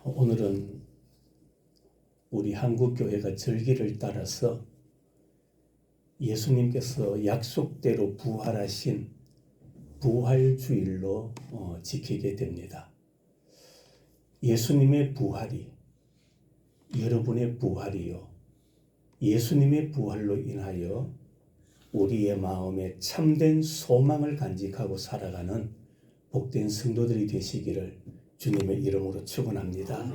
오늘은 우리 한국교회가 절기를 따라서 예수님께서 약속대로 부활하신 부활주일로 지키게 됩니다. 예수님의 부활이 여러분의 부활이요, 예수님의 부활로 인하여 우리의 마음에 참된 소망을 간직하고 살아가는 복된 성도들이 되시기를 주님의 이름으로 축원합니다.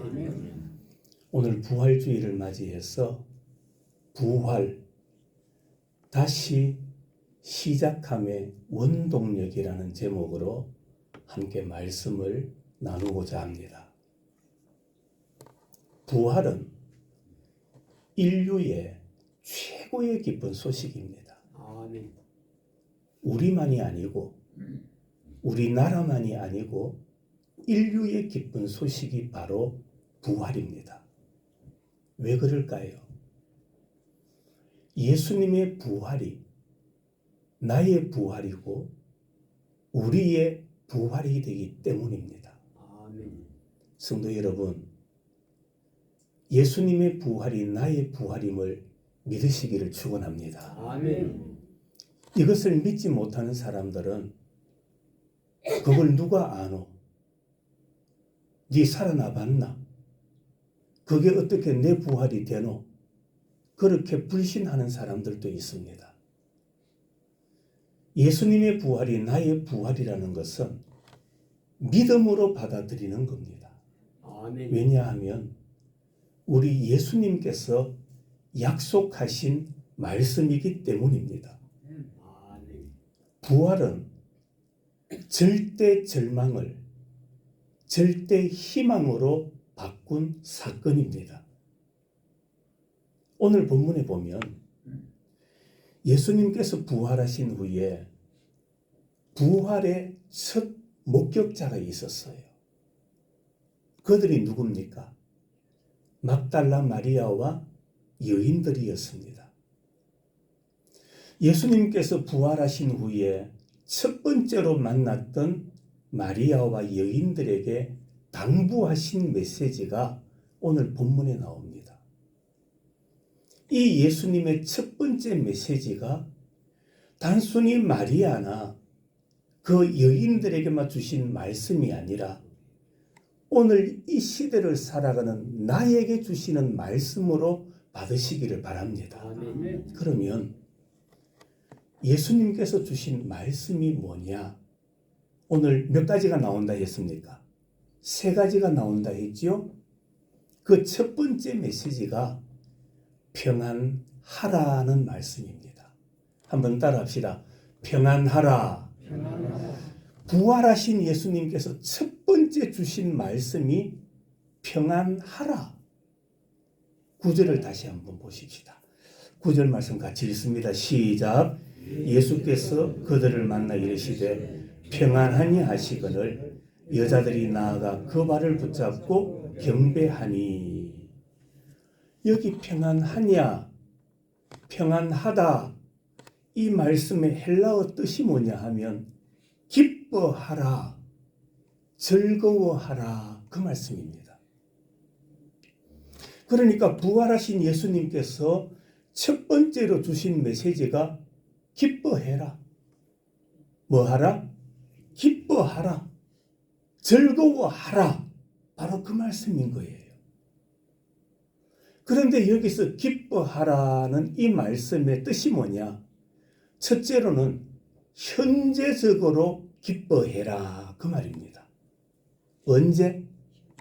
오늘 부활주일을 맞이해서 부활, 다시 시작함의 원동력이라는 제목으로 함께 말씀을 나누고자 합니다. 부활은 인류의 최고의 기쁜 소식입니다. 우리만이 아니고 우리나라만이 아니고 인류의 기쁜 소식이 바로 부활입니다. 왜 그럴까요? 예수님의 부활이 나의 부활이고 우리의 부활이 되기 때문입니다. 성도 여러분, 예수님의 부활이 나의 부활임을 믿으시기를 축원합니다. 이것을 믿지 못하는 사람들은 그걸 누가 아노? 네 살아나 봤나? 그게 어떻게 내 부활이 되노? 그렇게 불신하는 사람들도 있습니다. 예수님의 부활이 나의 부활이라는 것은 믿음으로 받아들이는 겁니다. 왜냐하면 우리 예수님께서 약속하신 말씀이기 때문입니다. 부활은 절대 절망을 절대 희망으로 바꾼 사건입니다. 오늘 본문에 보면 예수님께서 부활하신 후에 부활의 첫 목격자가 있었어요. 그들이 누굽니까? 막달라 마리아와 여인들이었습니다. 예수님께서 부활하신 후에 첫 번째로 만났던 마리아와 여인들에게 당부하신 메시지가 오늘 본문에 나옵니다. 이 예수님의 첫 번째 메시지가 단순히 마리아나 그 여인들에게만 주신 말씀이 아니라 오늘 이 시대를 살아가는 나에게 주시는 말씀으로 받으시기를 바랍니다. 그러면 예수님께서 주신 말씀이 뭐냐? 오늘 몇 가지가 나온다 했습니까? 3가지가 나온다 했죠? 그 첫 번째 메시지가 평안하라는 말씀입니다. 한번 따라합시다. 평안하라. 부활하신 예수님께서 첫 번째 주신 말씀이 평안하라. 9절을 다시 한번 보십시다. 9절 말씀 같이 읽습니다. 시작. 예수께서 그들을 만나 이르시되 평안하니 하시거늘 여자들이 나아가 그 발을 붙잡고 경배하니. 여기 평안하냐, 평안하다, 이 말씀의 헬라어 뜻이 뭐냐 하면 기뻐하라, 즐거워하라, 그 말씀입니다. 그러니까 부활하신 예수님께서 첫 번째로 주신 메시지가 기뻐해라. 뭐하라? 기뻐하라. 즐거워하라. 바로 그 말씀인 거예요. 그런데 여기서 기뻐하라는 이 말씀의 뜻이 뭐냐? 첫째로는 현재적으로 기뻐해라, 그 말입니다. 언제?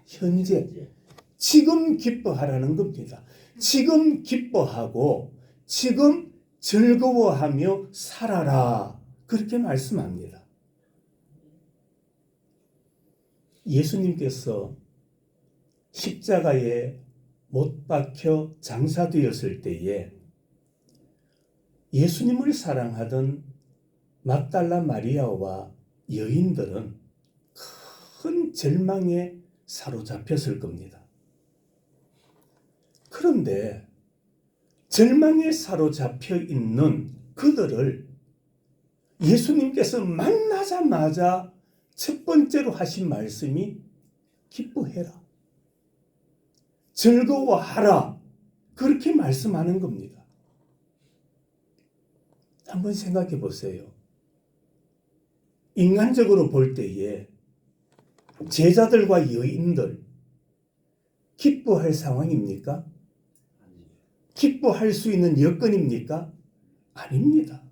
현재. 지금 기뻐하라는 겁니다. 지금 기뻐하고 지금 즐거워하며 살아라, 그렇게 말씀합니다. 예수님께서 십자가에 못 박혀 장사되었을 때에 예수님을 사랑하던 막달라 마리아와 여인들은 큰 절망에 사로잡혔을 겁니다. 그런데 절망에 사로잡혀 있는 그들을 예수님께서 만나자마자 첫 번째로 하신 말씀이 기뻐해라. 즐거워하라. 그렇게 말씀하는 겁니다. 한번 생각해 보세요. 인간적으로 볼 때에 제자들과 여인들 기뻐할 상황입니까? 기뻐할 수 있는 여건입니까? 아닙니다.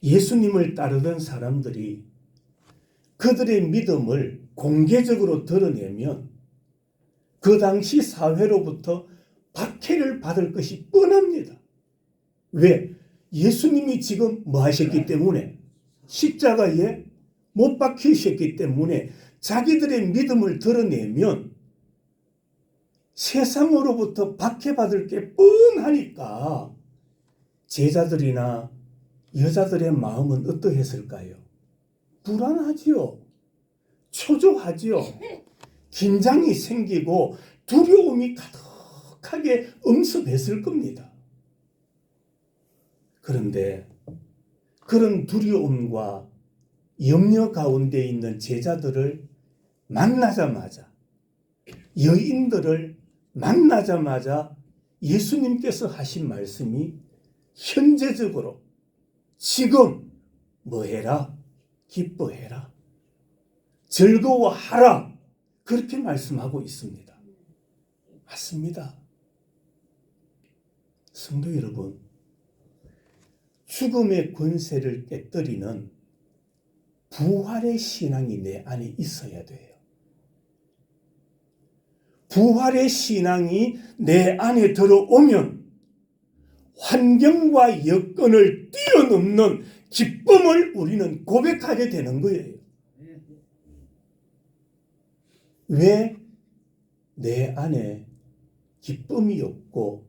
예수님을 따르던 사람들이 그들의 믿음을 공개적으로 드러내면 그 당시 사회로부터 박해를 받을 것이 뻔합니다. 왜? 예수님이 지금 뭐 하셨기 때문에? 십자가에 못 박히셨기 때문에 자기들의 믿음을 드러내면 세상으로부터 박해받을 게 뻔하니까 제자들이나 여자들의 마음은 어떠했을까요? 불안하지요. 초조하지요. 긴장이 생기고 두려움이 가득하게 엄습했을 겁니다. 그런데 그런 두려움과 염려 가운데 있는 제자들을 만나자마자, 여인들을 만나자마자 예수님께서 하신 말씀이 현재적으로 지금 뭐 해라? 기뻐해라. 즐거워하라. 그렇게 말씀하고 있습니다. 맞습니다. 성도 여러분, 죽음의 권세를 깨뜨리는 부활의 신앙이 내 안에 있어야 돼요. 부활의 신앙이 내 안에 들어오면 환경과 여건을 뛰어넘는 기쁨을 우리는 고백하게 되는 거예요. 왜 내 안에 기쁨이 없고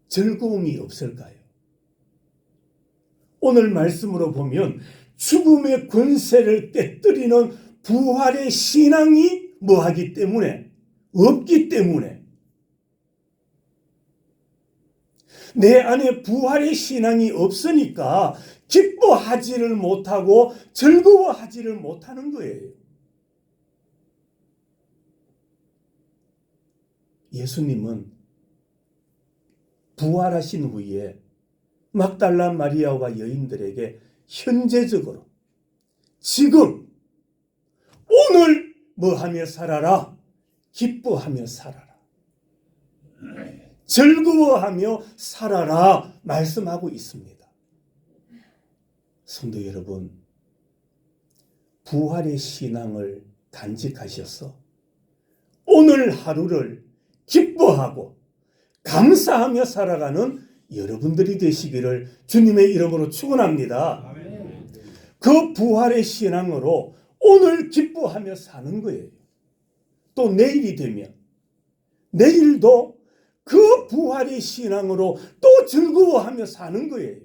즐거움이 없을까요? 오늘 말씀으로 보면 죽음의 권세를 깨뜨리는 부활의 신앙이 뭐하기 때문에? 없기 때문에. 내 안에 부활의 신앙이 없으니까 기뻐하지를 못하고 즐거워하지를 못하는 거예요. 예수님은 부활하신 후에 막달라 마리아와 여인들에게 현재적으로 지금 오늘 뭐하며 살아라? 기뻐하며 살아라. 즐거워하며 살아라 말씀하고 있습니다. 성도 여러분, 부활의 신앙을 간직하셔서 오늘 하루를 기뻐하고 감사하며 살아가는 여러분들이 되시기를 주님의 이름으로 축원합니다. 그 부활의 신앙으로 오늘 기뻐하며 사는 거예요. 또 내일이 되면 내일도 그 부활의 신앙으로 또 즐거워하며 사는 거예요.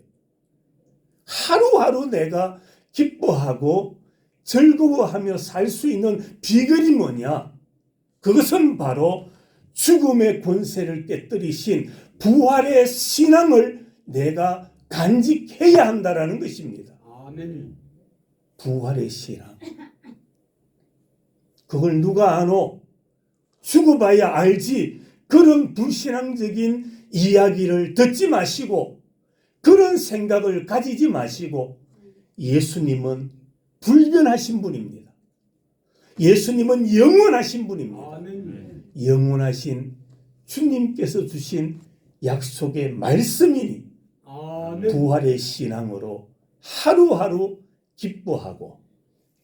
하루하루 내가 기뻐하고 즐거워하며 살 수 있는 비결이 뭐냐? 그것은 바로 죽음의 권세를 깨뜨리신 부활의 신앙을 내가 간직해야 한다라는 것입니다. 아멘. 부활의 신앙. 그걸 누가 아노? 죽어봐야 알지. 그런 불신앙적인 이야기를 듣지 마시고 그런 생각을 가지지 마시고 예수님은 불변하신 분입니다. 예수님은 영원하신 분입니다. 아멘. 영원하신 주님께서 주신 약속의 말씀이니 아멘. 부활의 신앙으로 하루하루 기뻐하고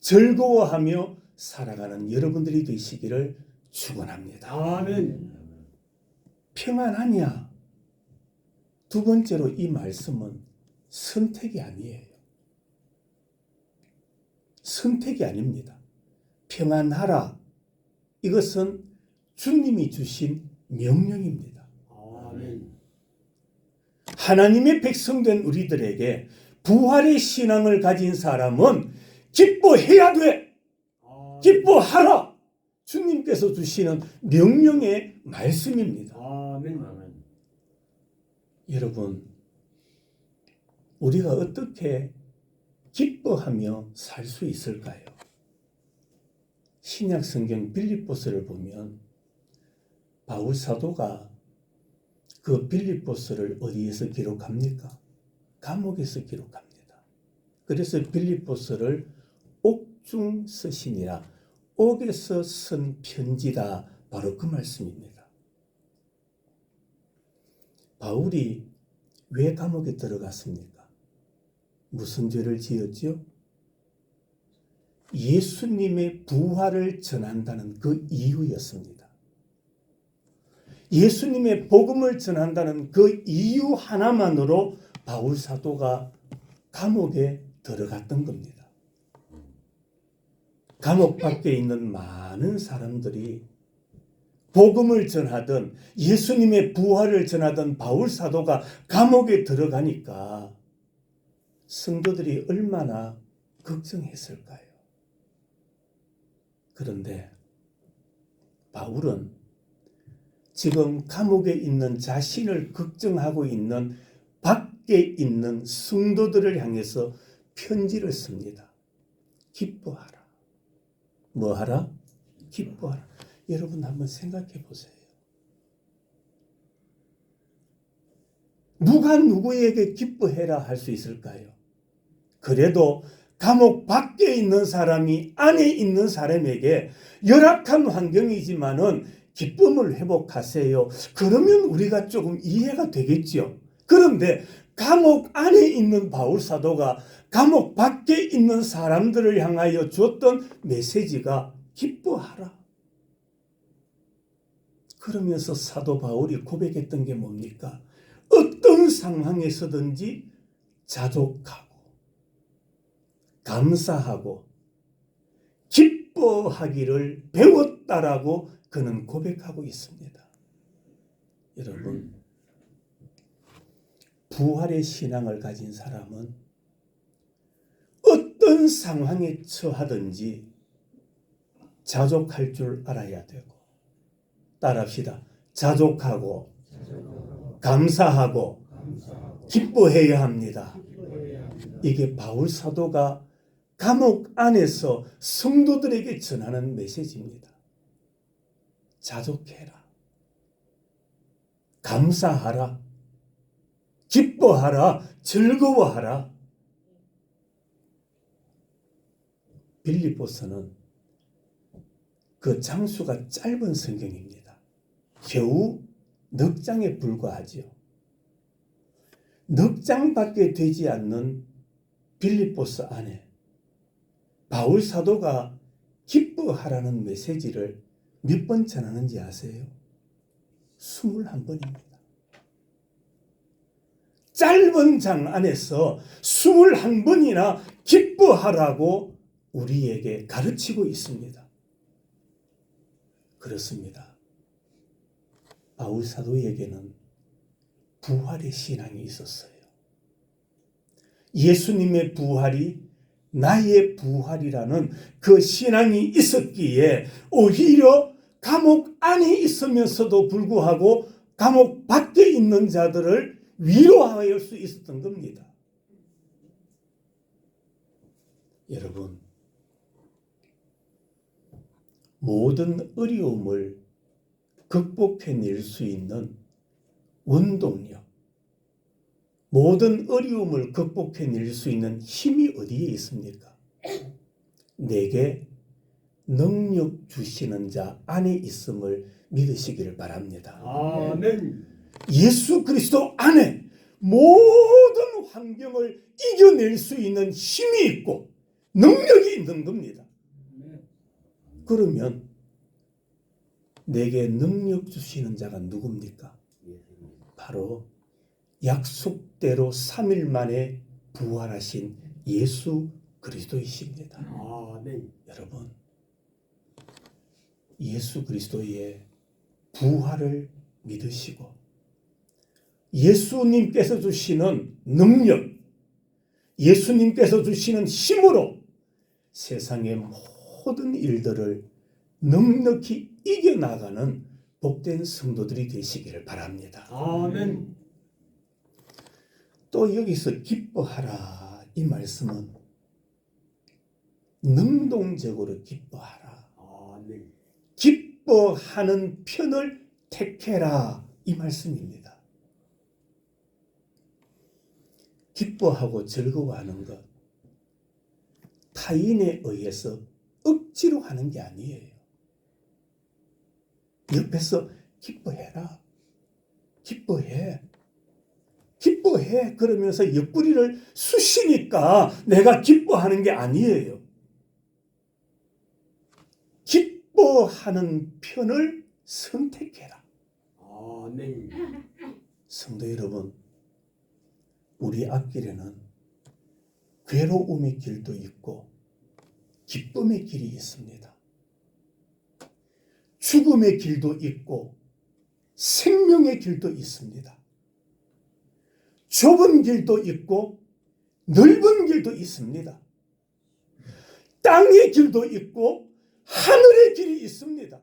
즐거워하며 살아가는 여러분들이 되시기를 축원합니다. 아멘. 평안하냐? 두 번째로 이 말씀은 선택이 아니에요. 선택이 아닙니다. 평안하라. 이것은 주님이 주신 명령입니다. 아멘. 하나님의 백성된 우리들에게 부활의 신앙을 가진 사람은 기뻐해야 돼. 기뻐하라. 주님께서 주시는 명령의 말씀입니다. 아멘. 여러분, 우리가 어떻게 기뻐하며 살 수 있을까요? 신약 성경 빌립보서를 보면 바울 사도가 그 빌립보서를 어디에서 기록합니까? 감옥에서 기록합니다. 그래서 빌립보서를 옥중 서신이라, 옥에서 쓴 편지다, 바로 그 말씀입니다. 바울이 왜 감옥에 들어갔습니까? 무슨 죄를 지었죠? 예수님의 부활을 전한다는 그 이유였습니다. 예수님의 복음을 전한다는 그 이유 하나만으로 바울 사도가 감옥에 들어갔던 겁니다. 감옥 밖에 있는 많은 사람들이 복음을 전하던, 예수님의 부활을 전하던 바울 사도가 감옥에 들어가니까 성도들이 얼마나 걱정했을까요? 그런데 바울은 지금 감옥에 있는 자신을 걱정하고 있는 밖에 있는 성도들을 향해서 편지를 씁니다. 기뻐하라. 뭐 하라? 기뻐하라. 여러분 한번 생각해 보세요. 누가 누구에게 기뻐해라 할 수 있을까요? 그래도 감옥 밖에 있는 사람이 안에 있는 사람에게 열악한 환경이지만은 기쁨을 회복하세요. 그러면 우리가 조금 이해가 되겠죠. 그런데 감옥 안에 있는 바울 사도가 감옥 밖에 있는 사람들을 향하여 줬던 메시지가 기뻐하라. 그러면서 사도 바울이 고백했던 게 뭡니까? 어떤 상황에서든지 자족하고 감사하고 기뻐하기를 배웠다라고 그는 고백하고 있습니다. 여러분, 부활의 신앙을 가진 사람은 어떤 상황에 처하든지 자족할 줄 알아야 되고, 따라합시다. 자족하고 감사하고 기뻐해야 합니다. 이게 바울 사도가 감옥 안에서 성도들에게 전하는 메시지입니다. 자족해라. 감사하라. 기뻐하라. 즐거워하라. 빌립보서는 그 장수가 짧은 성경입니다. 겨우 넉 장에 불과하지요. 넉 장밖에 되지 않는 빌립보서 안에 바울 사도가 기뻐하라는 메시지를 몇 번 전하는지 아세요? 21번입니다. 짧은 장 안에서 21번이나 기뻐하라고 우리에게 가르치고 있습니다. 그렇습니다. 바울 사도에게는 부활의 신앙이 있었어요. 예수님의 부활이 나의 부활이라는 그 신앙이 있었기에 오히려 감옥 안에 있으면서도 불구하고 감옥 밖에 있는 자들을 위로할 수 있었던 겁니다. 여러분, 모든 어려움을 극복해낼 수 있는 원동력, 모든 어려움을 극복해낼 수 있는 힘이 어디에 있습니까? 내게 능력 주시는 자 안에 있음을 믿으시기를 바랍니다. 아멘. 예수 그리스도 안에 모든 환경을 이겨낼 수 있는 힘이 있고 능력이 있는 겁니다. 그러면 내게 능력 주시는 자가 누굽니까? 바로 약속대로 3일 만에 부활하신 예수 그리스도이십니다. 아멘. 여러분, 예수 그리스도의 부활을 믿으시고 예수님께서 주시는 능력, 예수님께서 주시는 힘으로 세상의 모든 일들을 넉넉히 이겨나가는 복된 성도들이 되시기를 바랍니다. 아멘. 또 여기서 기뻐하라 이 말씀은 능동적으로 기뻐하라. 아멘. 기뻐하는 편을 택해라 이 말씀입니다. 기뻐하고 즐거워하는 것 타인에 의해서 억지로 하는 게 아니에요. 옆에서 기뻐해라. 기뻐해. 기뻐해. 그러면서 옆구리를 쑤시니까 내가 기뻐하는 게 아니에요. 기뻐하는 편을 선택해라. 아멘. 성도 여러분, 우리 앞길에는 괴로움의 길도 있고 기쁨의 길이 있습니다. 죽음의 길도 있고 생명의 길도 있습니다. 좁은 길도 있고 넓은 길도 있습니다. 땅의 길도 있고 하늘의 길이 있습니다.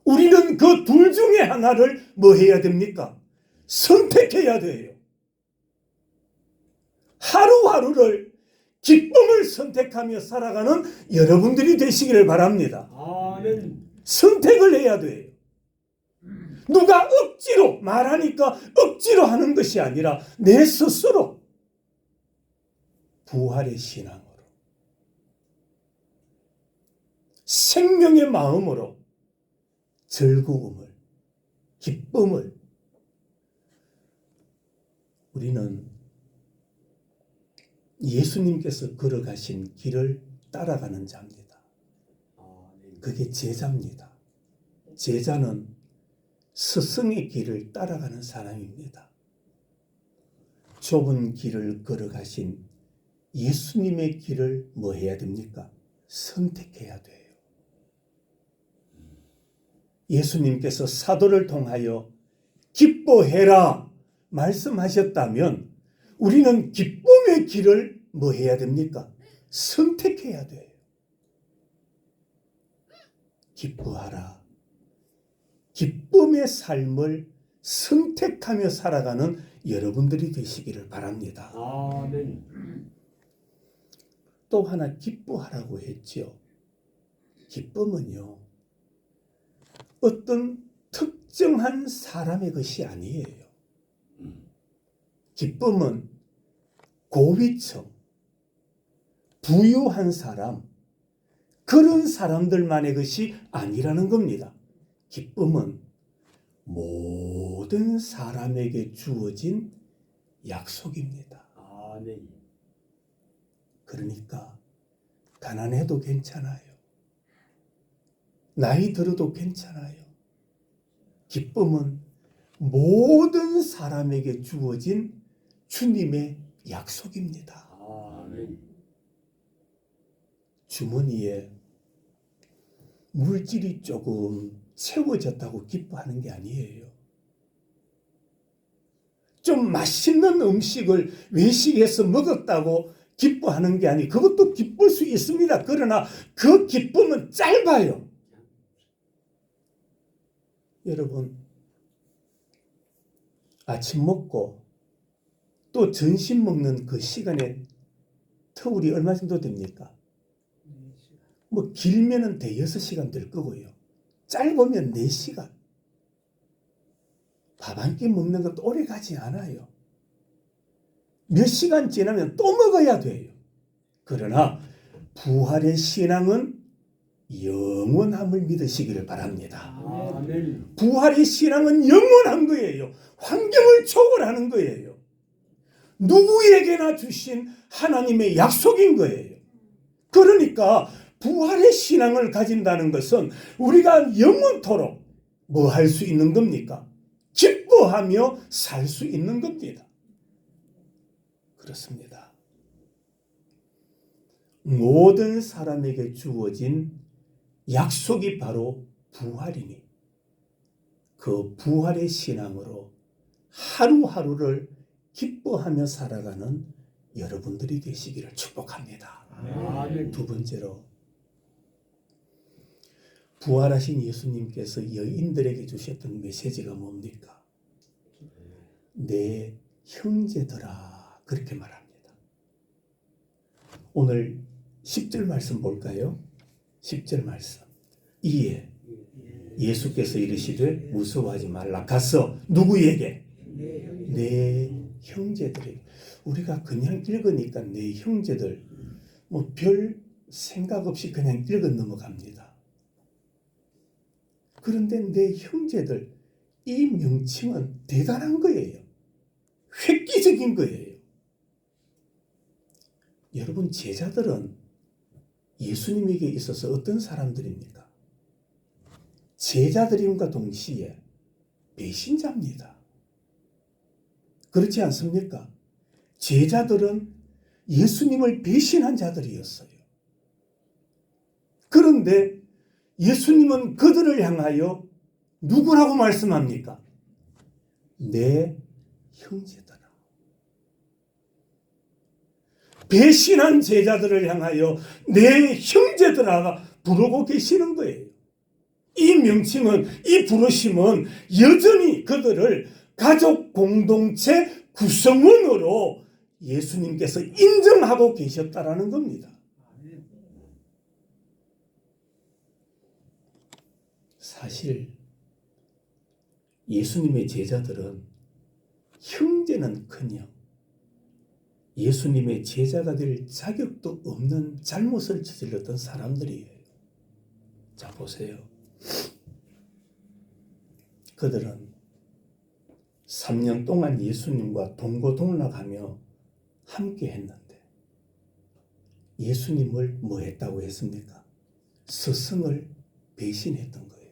우리는 그 둘 중에 하나를 뭐 해야 됩니까? 선택해야 돼요. 하루하루를 기쁨을 선택하며 살아가는 여러분들이 되시기를 바랍니다. 아멘. 선택을 해야 돼요. 누가 억지로 말하니까 억지로 하는 것이 아니라 내 스스로 부활의 신앙으로 생명의 마음으로 즐거움을 기쁨을 우리는 예수님께서 걸어가신 길을 따라가는 자입니다. 그게 제자입니다. 제자는 스승의 길을 따라가는 사람입니다. 좁은 길을 걸어가신 예수님의 길을 뭐 해야 됩니까? 선택해야 돼요. 예수님께서 사도를 통하여 기뻐해라 말씀하셨다면 우리는 기쁨의 길을 뭐 해야 됩니까? 선택해야 돼요. 기뻐하라. 기쁨의 삶을 선택하며 살아가는 여러분들이 되시기를 바랍니다. 아멘. 또 하나 기뻐하라고 했죠. 기쁨은요, 어떤 특정한 사람의 것이 아니에요. 기쁨은 고위층, 부유한 사람, 그런 사람들만의 것이 아니라는 겁니다. 기쁨은 모든 사람에게 주어진 약속입니다. 아멘. 그러니까 가난해도 괜찮아요. 나이 들어도 괜찮아요. 기쁨은 모든 사람에게 주어진 주님의 약속입니다. 아멘. 주머니에 물질이 조금 채워졌다고 기뻐하는 게 아니에요. 좀 맛있는 음식을 외식해서 먹었다고 기뻐하는 게 아니, 그것도 기쁠 수 있습니다. 그러나 그 기쁨은 짧아요. 여러분, 아침 먹고 또 점심 먹는 그 시간에 터울이 얼마 정도 됩니까? 뭐 길면은 대여섯 시간 될 거고요. 짧으면 4시간. 밥 한 끼 먹는 것도 오래 가지 않아요. 몇 시간 지나면 또 먹어야 돼요. 그러나 부활의 신앙은 영원함을 믿으시기를 바랍니다. 아멘. 부활의 신앙은 영원한 거예요. 환경을 초월하는 거예요. 누구에게나 주신 하나님의 약속인 거예요. 그러니까 부활의 신앙을 가진다는 것은 우리가 영원토록 뭐 할 수 있는 겁니까? 기뻐하며 살 수 있는 겁니다. 그렇습니다. 모든 사람에게 주어진 약속이 바로 부활이니 그 부활의 신앙으로 하루하루를 기뻐하며 살아가는 여러분들이 되시기를 축복합니다. 아멘. 두 번째로 부활하신 예수님께서 여인들에게 주셨던 메시지가 뭡니까? 내 형제들아, 그렇게 말합니다. 오늘 10절 말씀 볼까요? 10절 말씀. 이에 예수께서 이르시되 무서워하지 말라. 가서 누구에게? 내 형제들에게. 우리가 그냥 읽으니까 내 형제들 뭐 별 생각 없이 그냥 읽어 넘어갑니다. 그런데 내 형제들, 이 명칭은 대단한 거예요. 획기적인 거예요. 여러분, 제자들은 예수님에게 있어서 어떤 사람들입니까? 제자들임과 동시에 배신자입니다. 그렇지 않습니까? 제자들은 예수님을 배신한 자들이었어요. 그런데 예수님은 그들을 향하여 누구라고 말씀합니까? 내 형제들아. 배신한 제자들을 향하여 내 형제들아 부르고 계시는 거예요. 이 명칭은, 이 부르심은 여전히 그들을 가족 공동체 구성원으로 예수님께서 인정하고 계셨다라는 겁니다. 사실 예수님의 제자들은 형제는커녕 예수님의 제자가 될 자격도 없는 잘못을 저질렀던 사람들이에요. 자, 보세요. 그들은 3년 동안 예수님과 동고동락하며 함께 했는데 예수님을 뭐 했다고 했습니까? 스승을 배신했던 거예요.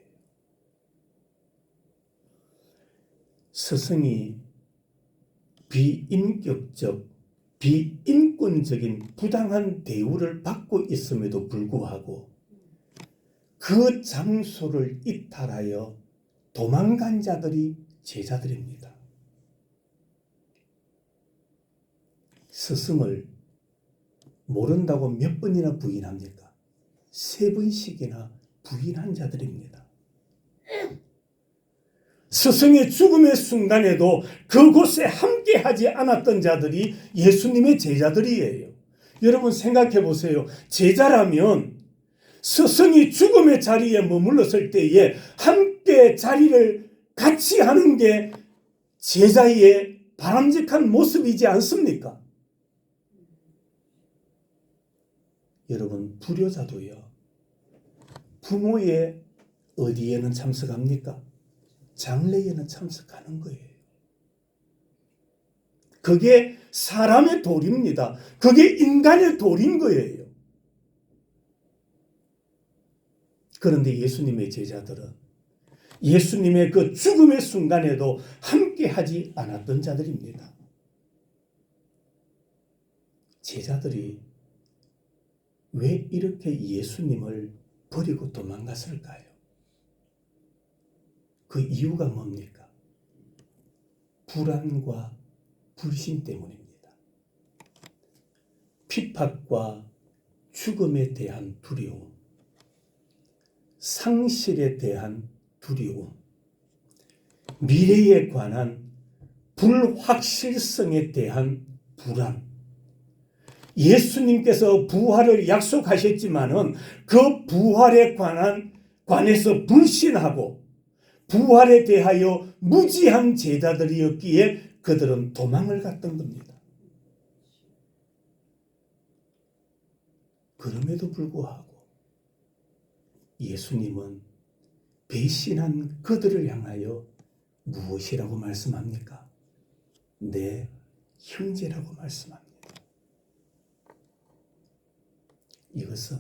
스승이 비인격적, 비인권적인 부당한 대우를 받고 있음에도 불구하고 그 장소를 이탈하여 도망간 자들이 제자들입니다. 스승을 모른다고 몇 번이나 부인합니까? 3번씩이나 부인한 자들입니다. 스승의 죽음의 순간에도 그곳에 함께하지 않았던 자들이 예수님의 제자들이에요. 여러분 생각해 보세요. 제자라면 스승이 죽음의 자리에 머물렀을 때에 함께 자리를 같이 하는 게 제자의 바람직한 모습이지 않습니까? 여러분, 불효자도요, 부모의 어디에는 참석합니까? 장례에는 참석하는 거예요. 그게 사람의 도리입니다. 그게 인간의 도리인 거예요. 그런데 예수님의 제자들은 예수님의 그 죽음의 순간에도 함께하지 않았던 자들입니다. 제자들이 왜 이렇게 예수님을 버리고 도망갔을까요? 그 이유가 뭡니까? 불안과 불신 때문입니다. 핍박과 죽음에 대한 두려움, 상실에 대한 두려움, 미래에 관한 불확실성에 대한 불안. 예수님께서 부활을 약속하셨지만은 그 부활에 관해서 불신하고 부활에 대하여 무지한 제자들이었기에 그들은 도망을 갔던 겁니다. 그럼에도 불구하고 예수님은 배신한 그들을 향하여 무엇이라고 말씀합니까? 내 형제라고 말씀합니다. 이것은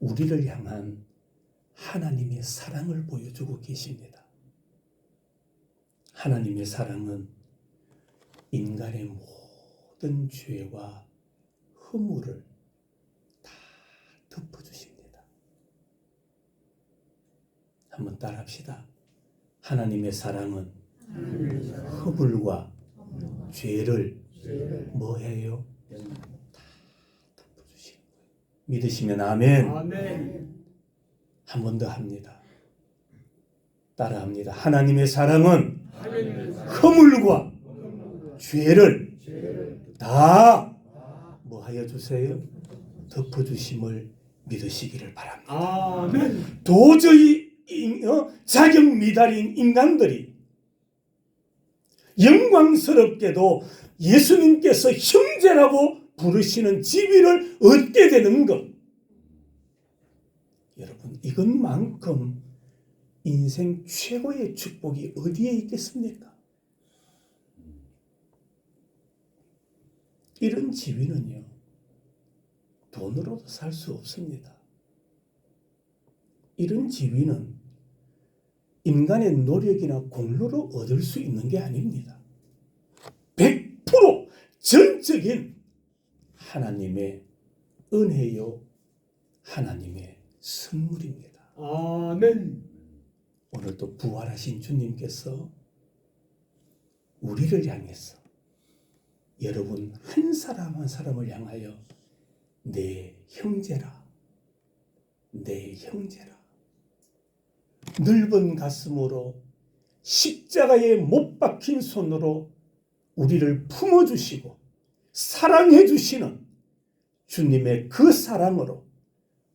우리를 향한 하나님의 사랑을 보여주고 계십니다. 하나님의 사랑은 인간의 모든 죄와 허물을 다 덮어주십니다. 한번 따라합시다. 하나님의 사랑은 허물과 죄를 뭐해요? 다 덮어주시는 거예요. 믿으시면 아멘. 아멘. 한 번 더 합니다. 따라합니다. 하나님의 사랑은 허물과 죄를 다 뭐하여 주세요? 덮어주심을 믿으시기를 바랍니다. 아멘. 도저히 자격 미달인 인간들이 영광스럽게도 예수님께서 형제라고 부르시는 지위를 얻게 되는 것. 여러분, 이것만큼 인생 최고의 축복이 어디에 있겠습니까? 이런 지위는요, 돈으로도 살 수 없습니다. 이런 지위는 인간의 노력이나 공로로 얻을 수 있는 게 아닙니다. 100% 전적인 하나님의 은혜요, 하나님의 선물입니다. 아멘. 오늘도 부활하신 주님께서 우리를 향해서, 여러분 한 사람 한 사람을 향하여 내 형제라, 내 형제라, 넓은 가슴으로 십자가에 못 박힌 손으로 우리를 품어주시고 사랑해 주시는 주님의 그 사랑으로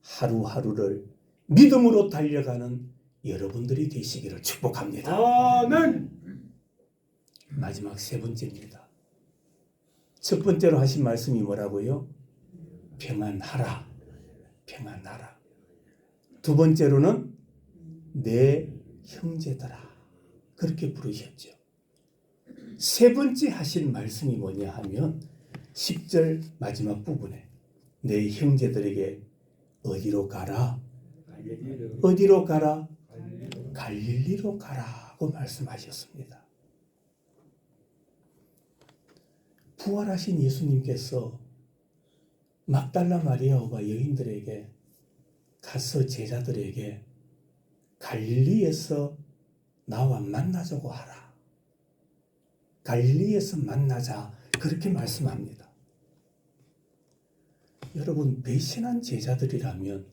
하루하루를 믿음으로 달려가는 여러분들이 되시기를 축복합니다. 아멘. 마지막 세 번째입니다. 첫 번째로 하신 말씀이 뭐라고요? 평안하라, 평안하라. 두 번째로는 내 형제들아, 그렇게 부르셨죠. 세 번째 하신 말씀이 뭐냐 하면 10절 마지막 부분에 내 형제들에게 어디로 가라? 어디로 가라? 갈릴리로 가라고 말씀하셨습니다. 부활하신 예수님께서 막달라 마리아와 여인들에게 가서 제자들에게 갈릴리에서 나와 만나자고 하라. 갈릴리에서 만나자, 그렇게 말씀합니다. 여러분, 배신한 제자들이라면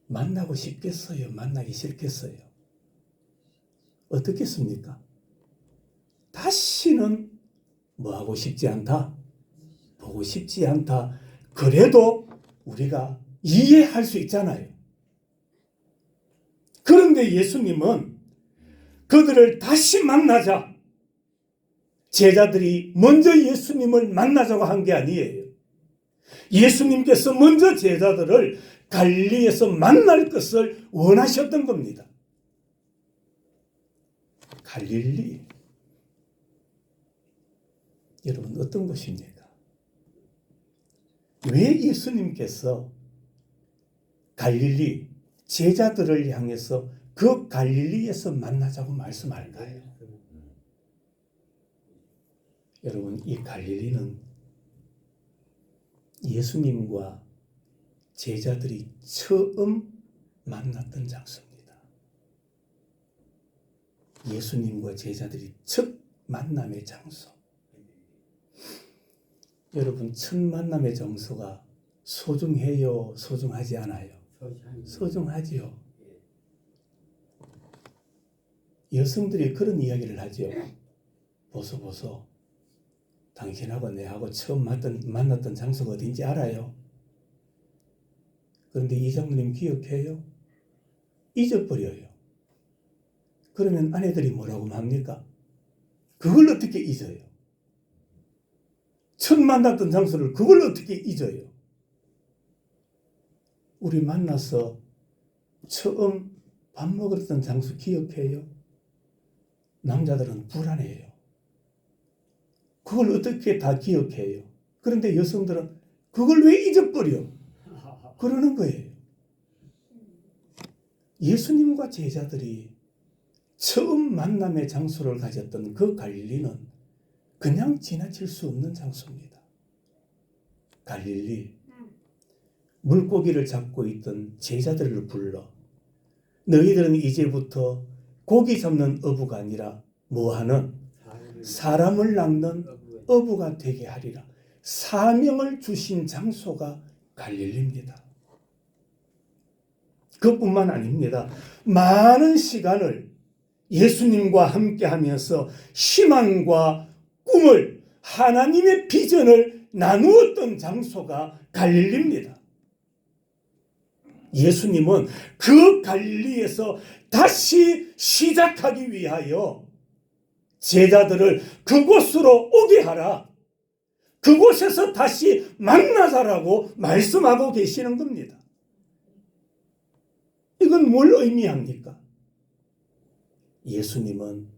만나고 싶겠어요? 만나기 싫겠어요? 어떻겠습니까? 다시는 뭐하고 싶지 않다? 보고 싶지 않다. 그래도 우리가 이해할 수 있잖아요. 그런데 예수님은 그들을 다시 만나자, 제자들이 먼저 예수님을 만나자고 한 게 아니에요. 예수님께서 먼저 제자들을 갈릴리에서 만날 것을 원하셨던 겁니다. 갈릴리, 여러분 어떤 곳입니까? 왜 예수님께서 갈릴리 제자들을 향해서 그 갈릴리에서 만나자고 말씀할까요? 여러분, 이 갈릴리는 예수님과 제자들이 처음 만났던 장소입니다. 예수님과 제자들이 첫 만남의 장소. 여러분, 첫 만남의 장소가 소중해요? 소중하지 않아요? 소중하지요. 여성들이 그런 이야기를 하죠. 보소, 당신하고 내하고 처음 만났던 장소가 어딘지 알아요? 그런데 이 장모님 기억해요? 잊어버려요. 그러면 아내들이 뭐라고 합니까? 그걸 어떻게 잊어요? 처음 만났던 장소를 그걸 어떻게 잊어요? 우리 만나서 처음 밥 먹었던 장소 기억해요? 남자들은 불안해요. 그걸 어떻게 다 기억해요? 그런데 여성들은 그걸 왜 잊어버려? 그러는 거예요. 예수님과 제자들이 처음 만남의 장소를 가졌던 그 갈릴리는 그냥 지나칠 수 없는 장소입니다. 갈릴리, 물고기를 잡고 있던 제자들을 불러 너희들은 이제부터 고기 잡는 어부가 아니라 뭐하는? 사람을 낚는 어부가 되게 하리라. 사명을 주신 장소가 갈릴리입니다. 그뿐만 아닙니다. 많은 시간을 예수님과 함께 하면서 희망과 꿈을, 하나님의 비전을 나누었던 장소가 갈릴리입니다. 예수님은 그 갈릴리에서 다시 시작하기 위하여 제자들을 그곳으로 오게 하라. 그곳에서 다시 만나자라고 말씀하고 계시는 겁니다. 이건 뭘 의미합니까? 예수님은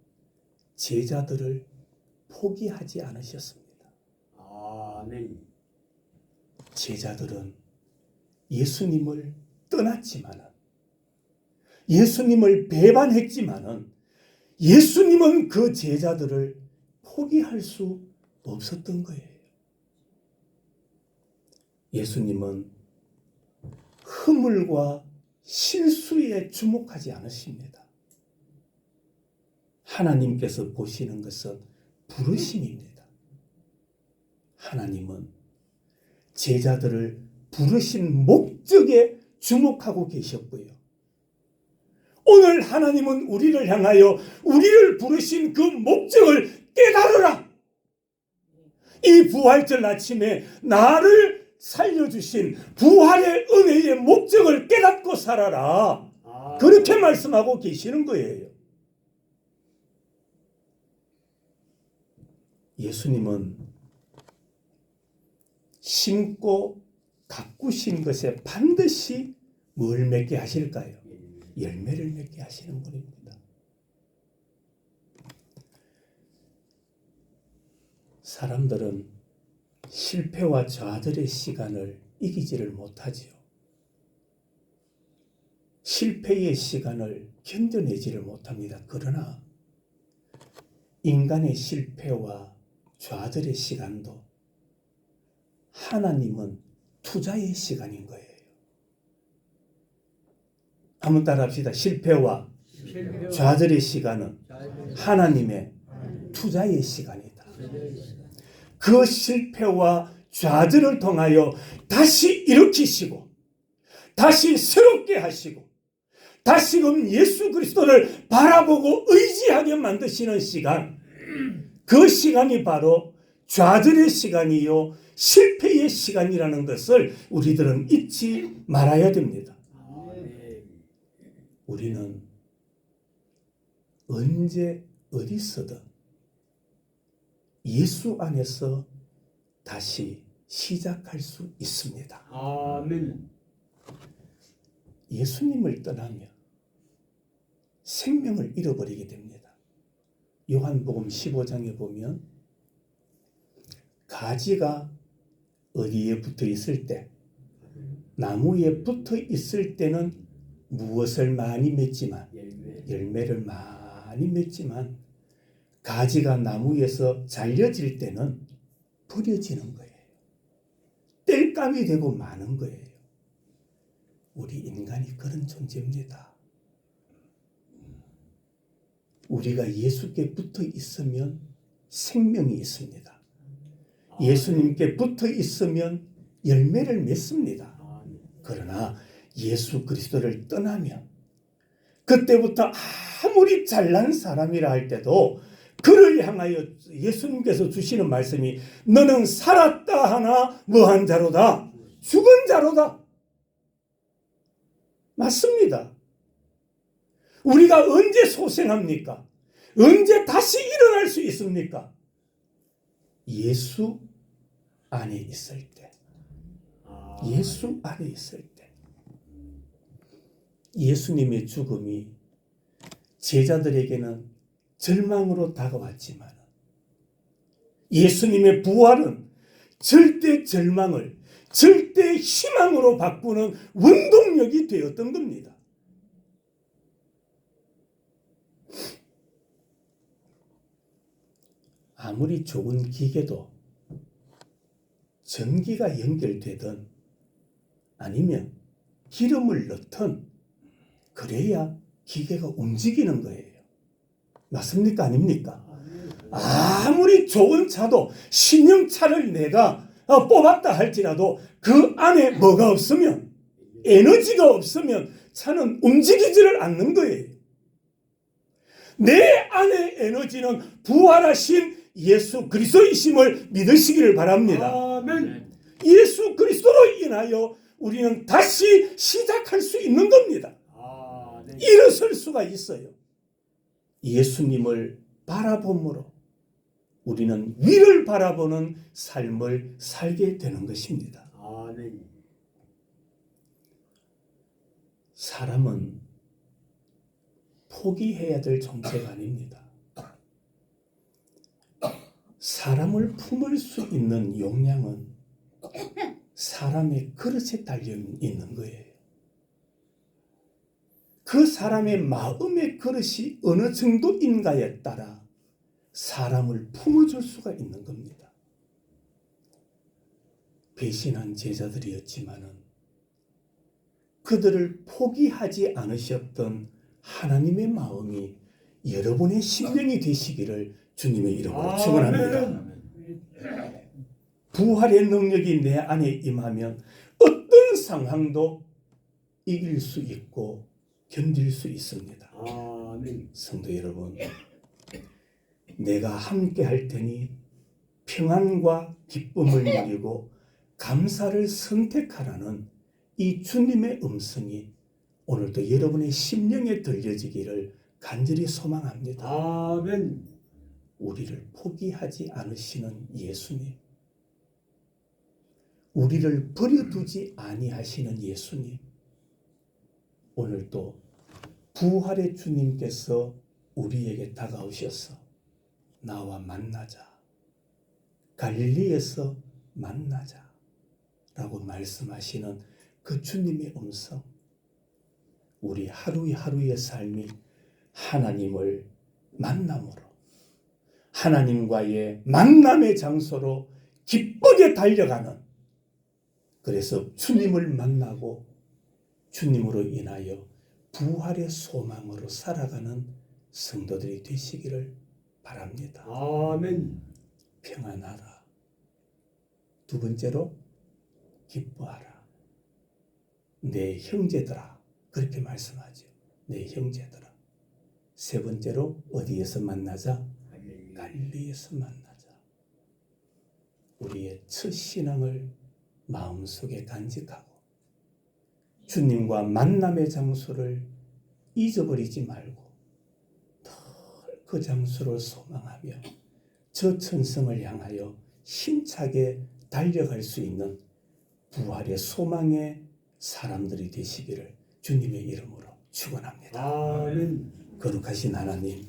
제자들을 포기하지 않으셨습니다. 아멘. 제자들은 예수님을 떠났지만은, 예수님을 배반했지만은, 예수님은 그 제자들을 포기할 수 없었던 거예요. 예수님은 허물과 실수에 주목하지 않으십니다. 하나님께서 보시는 것은 부르심입니다. 하나님은 제자들을 부르신 목적에 주목하고 계셨고요. 오늘 하나님은 우리를 향하여 우리를 부르신 그 목적을 깨달으라. 이 부활절 아침에 나를 살려주신 부활의 은혜의 목적을 깨닫고 살아라. 그렇게 말씀하고 계시는 거예요. 예수님은 심고 가꾸신 것에 반드시 뭘 맺게 하실까요? 열매를 맺게 하시는 분입니다. 사람들은 실패와 좌절의 시간을 이기지를 못하지요. 실패의 시간을 견뎌내지를 못합니다. 그러나 인간의 실패와 좌절의 시간도 하나님은 투자의 시간인 거예요. 한번 따라합시다. 실패와 좌절의 시간은 하나님의 투자의 시간이다. 그 실패와 좌절을 통하여 다시 일으키시고 다시 새롭게 하시고 다시금 예수 그리스도를 바라보고 의지하게 만드시는 시간, 그 시간이 바로 좌절의 시간이요 실패의 시간이라는 것을 우리들은 잊지 말아야 됩니다. 우리는 언제 어디서든 예수 안에서 다시 시작할 수 있습니다. 아멘. 예수님을 떠나면 생명을 잃어버리게 됩니다. 요한복음 15장에 보면 가지가 어디에 붙어 있을 때, 나무에 붙어 있을 때는 무엇을 많이 맺지만, 열매를 많이 맺지만, 가지가 나무에서 잘려질 때는 버려지는 거예요. 땔감이 되고 마는 거예요. 우리 인간이 그런 존재입니다. 우리가 예수께 붙어 있으면 생명이 있습니다. 예수님께 붙어 있으면 열매를 맺습니다. 그러나 예수 그리스도를 떠나면 그때부터 아무리 잘난 사람이라 할 때도 그를 향하여 예수님께서 주시는 말씀이 너는 살았다 하나 뭐한 자로다, 죽은 자로다. 맞습니다. 우리가 언제 소생합니까? 언제 다시 일어날 수 있습니까? 예수 안에 있을 때. 예수 안에 있을 때. 예수님의 죽음이 제자들에게는 절망으로 다가왔지만 예수님의 부활은 절대 절망을 절대 희망으로 바꾸는 원동력이 되었던 겁니다. 아무리 좋은 기계도 전기가 연결되든 아니면 기름을 넣든 그래야 기계가 움직이는 거예요. 맞습니까? 아닙니까? 아무리 좋은 차도 신형차를 내가 뽑았다 할지라도 그 안에 뭐가 없으면, 에너지가 없으면 차는 움직이지를 않는 거예요. 내 안의 에너지는 부활하신 예수 그리스도이심을 믿으시기를 바랍니다. 아멘. 예수 그리스도로 인하여 우리는 다시 시작할 수 있는 겁니다. 아멘. 일어설 수가 있어요. 예수님을 바라봄으로 우리는 위를 바라보는 삶을 살게 되는 것입니다. 아멘. 사람은 포기해야 될 존재가 아닙니다. 사람을 품을 수 있는 용량은 사람의 그릇에 달려 있는 거예요. 그 사람의 마음의 그릇이 어느 정도인가에 따라 사람을 품어줄 수가 있는 겁니다. 배신한 제자들이었지만은 그들을 포기하지 않으셨던 하나님의 마음이 여러분의 심령이 되시기를 주님의 이름으로 축원합니다. 부활의 능력이 내 안에 임하면 어떤 상황도 이길 수 있고 견딜 수 있습니다. 아멘. 성도 여러분, 내가 함께 할 테니 평안과 기쁨을 누리고 감사를 선택하라는 이 주님의 음성이 오늘도 여러분의 심령에 들려지기를 간절히 소망합니다. 아멘. 우리를 포기하지 않으시는 예수님, 우리를 버려두지 아니하시는 예수님, 오늘도 부활의 주님께서 우리에게 다가오셔서 나와 만나자, 갈릴리에서 만나자 라고 말씀하시는 그 주님의 음성, 우리 하루하루의 삶이 하나님을 만남으로, 하나님과의 만남의 장소로 기쁘게 달려가는, 그래서 주님을 만나고 주님으로 인하여 부활의 소망으로 살아가는 성도들이 되시기를 바랍니다. 아멘. 평안하라. 두 번째로 기뻐하라. 내 형제들아, 그렇게 말씀하죠. 내 형제들아. 세 번째로 어디에서 만나자? 갈릴리에서 만나자. 우리의 첫 신앙을 마음속에 간직하고 주님과 만남의 장소를 잊어버리지 말고 늘 그 장소를 소망하며 저 천성을 향하여 힘차게 달려갈 수 있는 부활의 소망의 사람들이 되시기를 주님의 이름으로 축원합니다. 아멘. 거룩하신 하나님,